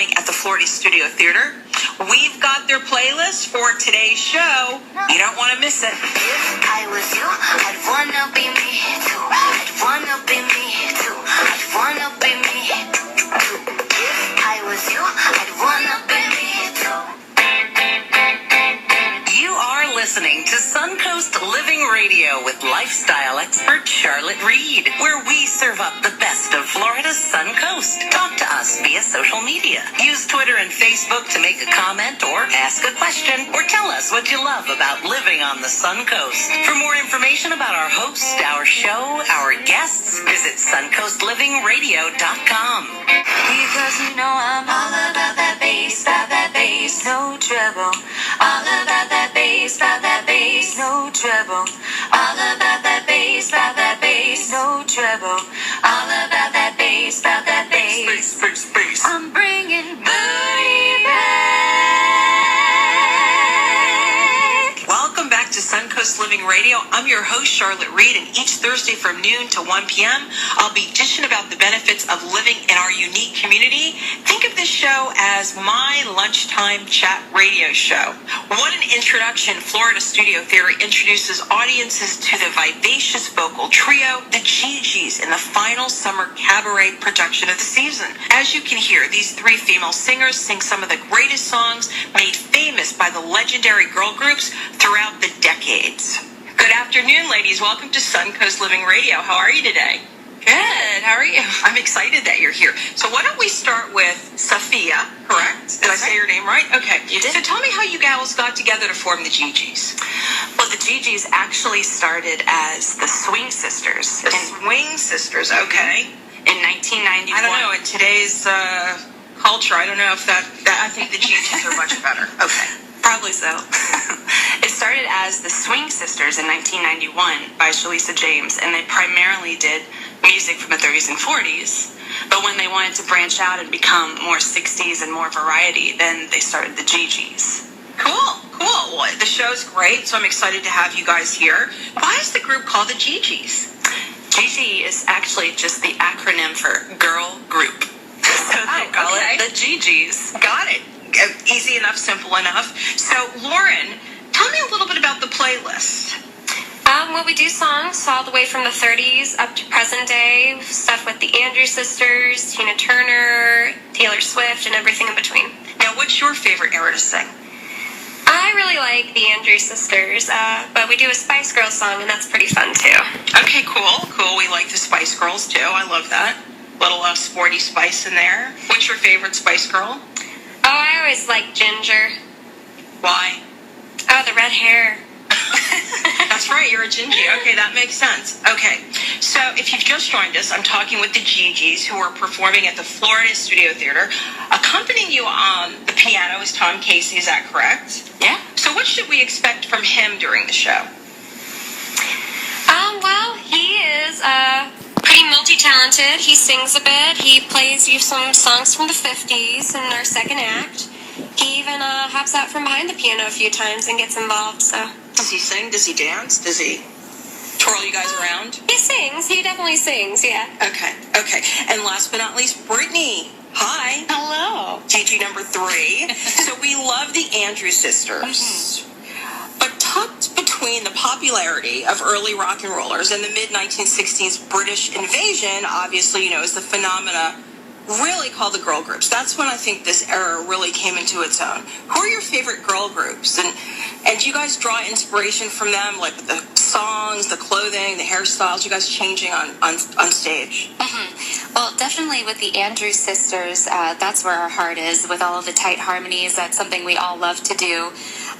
performing at the Florida Studio Theater. We've got their playlist for today's show. You don't want to miss it. If I was you, I'd wanna be me too. I'd wanna be me too. I'd wanna be me too. If I was you, I'd wanna be me too. You are listening to Suncoast Living Radio with lifestyle expert Charlotte Reed, where we serve up the best of Florida's Suncoast. Talk to us via social media. Use Twitter and Facebook to make a comment or ask a question, or tell us what you love about living on the Suncoast. For more information about our host, our show, our guests, visit suncoastlivingradio.com. Because you know I'm all about that bass, no trouble. All about that bass, no trouble. All about that bass, no trouble. All about that bass, Space. I'm bringing booty back. Welcome back to Suncoast Living Radio. I'm your host, Charlotte Reed, and each Thursday from noon to 1 p.m., I'll be dishing about the benefits of living in our unique community. Think of this show as my lunchtime chat radio show. What an introduction. Florida Studio Theater introduces audiences to the vivacious vocal trio, the Gigi's, in the final summer cabaret production of the season. As you can hear, these three female singers sing some of the greatest songs made famous by the legendary girl groups throughout the decades. Good afternoon, ladies. Welcome to Suncoast Living Radio. How are you today? Good. How are you? I'm excited that you're here. So why don't we start with Sophia, correct? Did I say your name right? Okay. You did. So tell me how you gals got together to form the Gigi's. Well, the Gigi's actually started as the Swing Sisters. The Swing Sisters, okay. In 1991. I don't know. In today's culture, I don't know if that I think the Gigi's are much better. Okay. Probably so. It started as the Swing Sisters in 1991 by Shalisa James, and they primarily did music from the 30s and 40s. But when they wanted to branch out and become more 60s and more variety, then they started the Gigi's. Cool. Well, the show's great, so I'm excited to have you guys here. Why is the group called the Gigi's? Gigi is actually just the acronym for girl group. So they call it the Gigi's. Got it. Easy enough, simple enough. So, Lauren, tell me a little bit about the playlist. Well, we do songs all the way from the 30s up to present day, stuff with the Andrews Sisters, Tina Turner, Taylor Swift, and everything in between. Now, what's your favorite era to sing? I really like the Andrews Sisters, but we do a Spice Girls song, and that's pretty fun, too. Okay, cool. We like the Spice Girls, too. I love that. Little sporty spice in there. What's your favorite Spice Girl? Oh, I always like Ginger. Why? Oh, the red hair. That's right, you're a Gingy. Okay, that makes sense. Okay, so if you've just joined us, I'm talking with the Gigi's, who are performing at the Florida Studio Theater. Accompanying you on the piano is Tom Casey, is that correct? Yeah. So what should we expect from him during the show? Well, he is pretty multi-talented. He sings a bit. He plays you some songs from the 50s in our second act. He even hops out from behind the piano a few times and gets involved, so... Does he sing? Does he dance? Does he twirl you guys around? He sings. He definitely sings, yeah. Okay. And last but not least, Brittany. Hi. Hello. Gigi number 3. So we love the Andrews Sisters. Mm-hmm. But tucked between the popularity of early rock and rollers and the mid-1960s British invasion, obviously, is the phenomena really called the girl groups. That's when I think this era really came into its own. Who are your favorite girl groups? And do you guys draw inspiration from them, like the songs, the clothing, the hairstyles, you guys changing on stage? Mm-hmm. Well, definitely with the Andrews Sisters, that's where our heart is, with all of the tight harmonies. That's something we all love to do.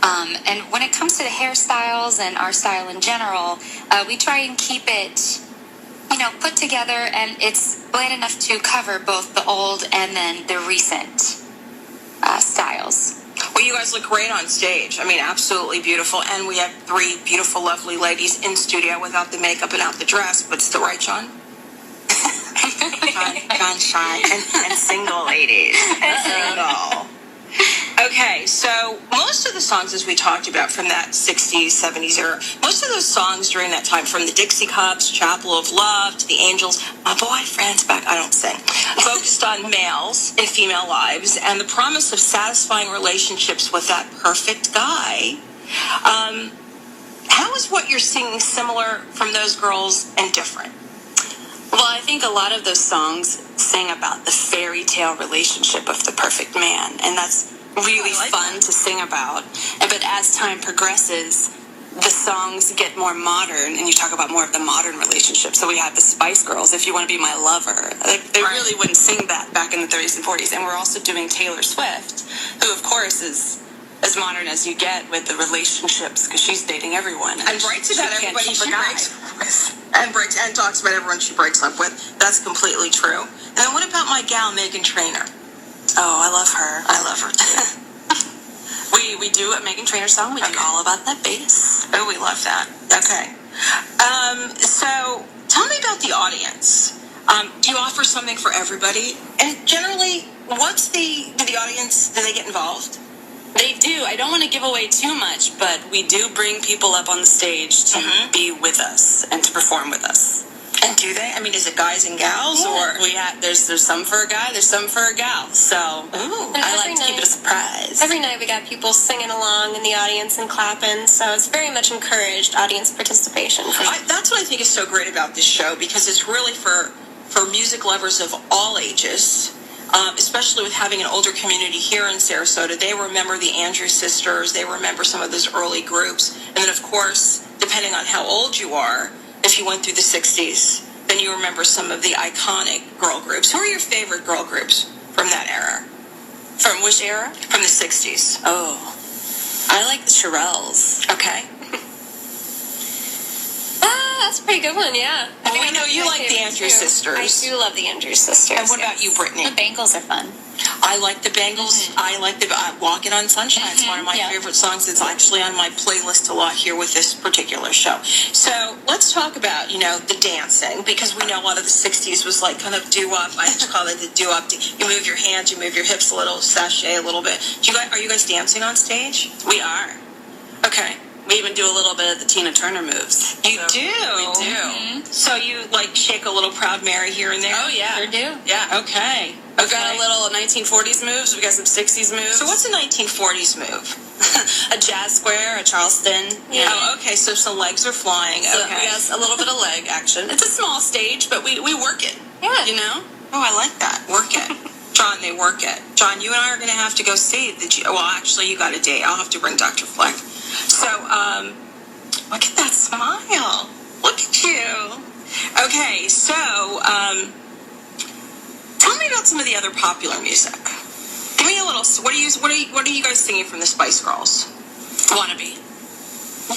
And when it comes to the hairstyles and our style in general, we try and keep it, put together, and it's bland enough to cover both the old and then the recent styles. Well, you guys look great on stage. I mean, absolutely beautiful. And we have 3 beautiful, lovely ladies in studio without the makeup and out the dress. But still right, John? John shy. And single ladies. Single. Okay, so most of of the songs, as we talked about, from that 60s, 70s era, most of those songs during that time, from the Dixie Cups, Chapel of Love, to the Angels, My Boyfriend's Back, I don't sing, focused on males and female lives and the promise of satisfying relationships with that perfect guy. How is what you're singing similar from those girls and different? Well, I think a lot of those songs sing about the fairy tale relationship of the perfect man, and that's really fun to sing about. But as time progresses, the songs get more modern, and you talk about more of the modern relationship. So we have the Spice Girls, If You Want to Be My Lover. They really wouldn't sing that back in the 30s and 40s. And we're also doing Taylor Swift, who, of course, is as modern as you get with the relationships, because she's dating everyone. And writes about everybody she breaks up with. And talks about everyone she breaks up with. That's completely true. And then what about my gal, Meghan Trainor? Oh, I love her. I love her, too. we do a Meghan Trainor song. We do All About That Bass. Oh, we love that. Okay. So tell me about the audience. Do you offer something for everybody? And generally, do the audience, do they get involved? They do. I don't want to give away too much, but we do bring people up on the stage to be with us and to perform with us. And do they? I mean, is it guys and gals, or there's some for a guy, there's some for a gal. So I like to keep it a surprise. Every night we got people singing along in the audience and clapping, so it's very much encouraged audience participation. That's what I think is so great about this show, because it's really for music lovers of all ages. Especially with having an older community here in Sarasota. They remember the Andrews Sisters. They remember some of those early groups. And then, of course, depending on how old you are, if you went through the 60s, then you remember some of the iconic girl groups. Who are your favorite girl groups from that era? From which era? From the 60s. Oh, I like the Shirelles. Okay. That's a pretty good one, yeah. Well, we know you like the Andrews Sisters. I do love the Andrews Sisters. And what about you, Brittany? The Bangles are fun. I like the Bangles. I like the Walking on Sunshine. It's one of my favorite songs. It's actually on my playlist a lot here with this particular show. So let's talk about, the dancing, because we know a lot of the 60s was like kind of doo-wop. I just call it the doo-wop. You move your hands, you move your hips a little, sashay a little bit. Are you guys dancing on stage? We are. Okay. We even do a little bit of the Tina Turner moves. You do? We do. Mm-hmm. So you, shake a little Proud Mary here and there? Oh, yeah. Sure do. Yeah. Okay. We've got a little 1940s moves. We've got some 60s moves. So what's a 1940s move? A jazz square, a Charleston. Yeah. Oh, okay. So some legs are flying. So okay. we got a little bit of leg action. It's a small stage, but we work it. Yeah. Oh, I like that. Work it. John, they work it. John, you and I are going to have to go see well, actually, you got a date. I'll have to bring Dr. Fleck. So, look at that smile. Look at you. Okay, so, tell me about some of the other popular music. Give me a little, what are you guys singing from the Spice Girls? Wannabe.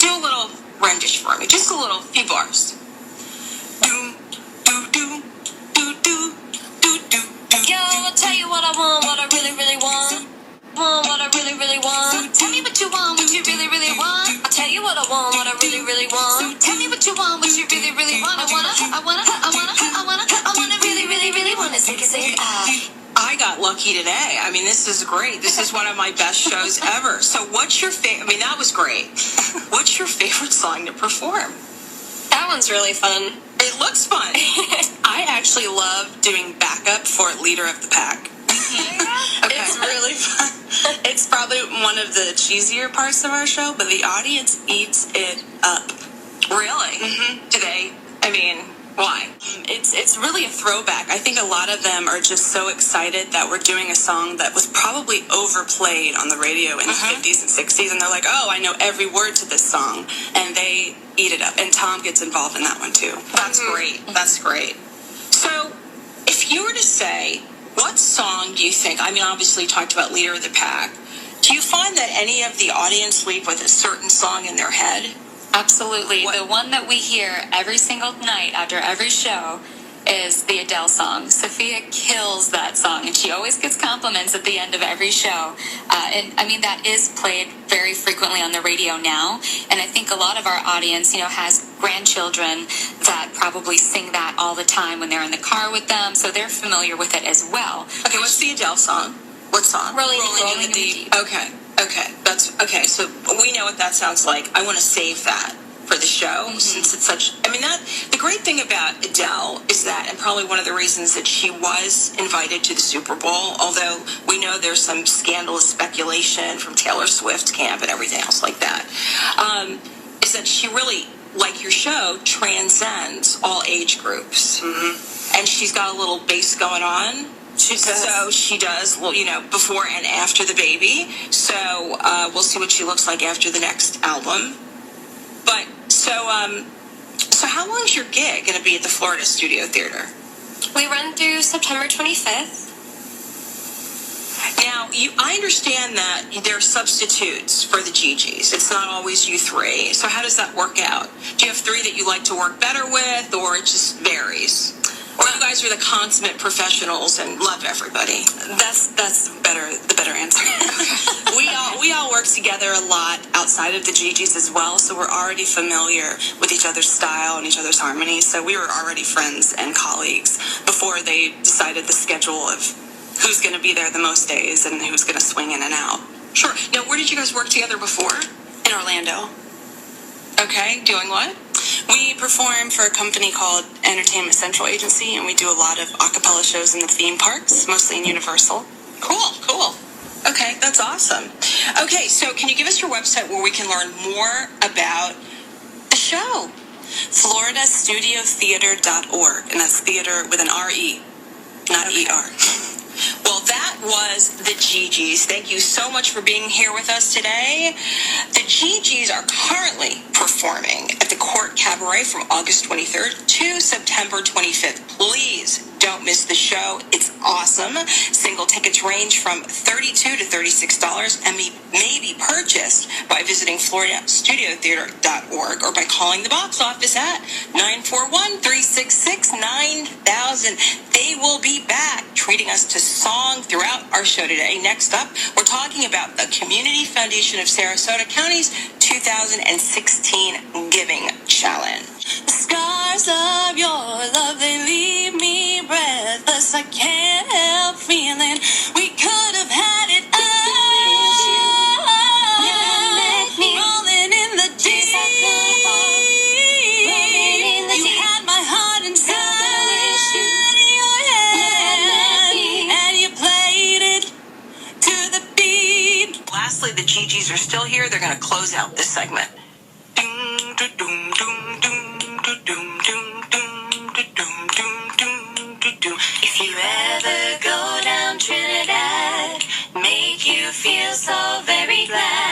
Do a little rendition for me. Just a little, few bars. Do, do, do, do, do, do, do, do. Yo, I'll tell you what I want, what I really, really want. What I really, really want. Tell me what you want, what you really, really want. I'll tell you what I want, what I really, really want. Tell me what you want, what you really, really want. I wanna really, really, really wanna say it. I got lucky today. I mean, this is great. This is one of my best shows ever. So what's your favorite? I mean, that was great. What's your favorite song to perform? That one's really fun. It looks fun. I actually love doing backup for Leader of the Pack. Okay. It's really fun. It's probably one of the cheesier parts of our show, but the audience eats it up. Really? Mm-hmm. Do they? I mean, why? It's really a throwback. I think a lot of them are just so excited that we're doing a song that was probably overplayed on the radio in the 50s and 60s, and they're like, oh, I know every word to this song, and they eat it up. And Tom gets involved in that one, too. That's great. That's great. So, if you were to say, what song do you think, I mean, obviously you talked about Leader of the Pack. Do you find that any of the audience leave with a certain song in their head? Absolutely. The one that we hear every single night after every show is the Adele song. Sophia kills that song, and she always gets compliments at the end of every show. And I mean, that is played very frequently on the radio now. And I think a lot of our audience, has grandchildren that probably sing that all the time when they're in the car with them. So they're familiar with it as well. Okay, what's the Adele song? What song? Rolling in the Deep. Okay. Okay, that's okay. So we know what that sounds like. I want to save that for the show since it's such. I mean, the great thing about Adele is that, and probably one of the reasons that she was invited to the Super Bowl, although we know there's some scandalous speculation from Taylor Swift camp and everything else like that, is that she really, like your show, transcends all age groups, and she's got a little bass going on. She does. So she does, well, before and after the baby. So we'll see what she looks like after the next album. But so how long is your gig going to be at the Florida Studio Theater? We run through September 25th. Now, I understand that there are substitutes for the Gigis. It's not always you three. So how does that work out? Do you have three that you like to work better with, or it just varies? Or you guys are the consummate professionals and love everybody? That's the better answer. we all work together a lot outside of the Gigis as well, so we're already familiar with each other's style and each other's harmony. So we were already friends and colleagues before they decided the schedule of who's going to be there the most days and who's going to swing in and out. Sure. Now, where did you guys work together before? In Orlando. Okay, doing what? We perform for a company called Entertainment Central Agency, and we do a lot of a cappella shows in the theme parks, mostly in Universal. Cool. Okay, that's awesome. Okay, so can you give us your website where we can learn more about the show? FloridaStudioTheater.org, and that's theater with an R-E, not E-R. Well, that was the Gigis. Thank you so much for being here with us today. The Gigis are currently performing at the Court Cabaret from August 23rd to September 25th. Please don't miss the show. It's awesome. Single tickets range from $32 to $36 and may be purchased by visiting FloridaStudioTheater.org or by calling the box office at 941-366-9000. They will be back treating us to song throughout our show today. Next up, we're talking about the Community Foundation of Sarasota County's 2016 Giving Challenge. The scars of your love, they leave me breathless. I can't help feeling we could have had it all. Rolling in the deep. You had my heart inside your hand, and you played it to the beat. Lastly, the Gigis are still here. They're going to close out this segment. If you ever go down Trinidad, make you feel so very glad.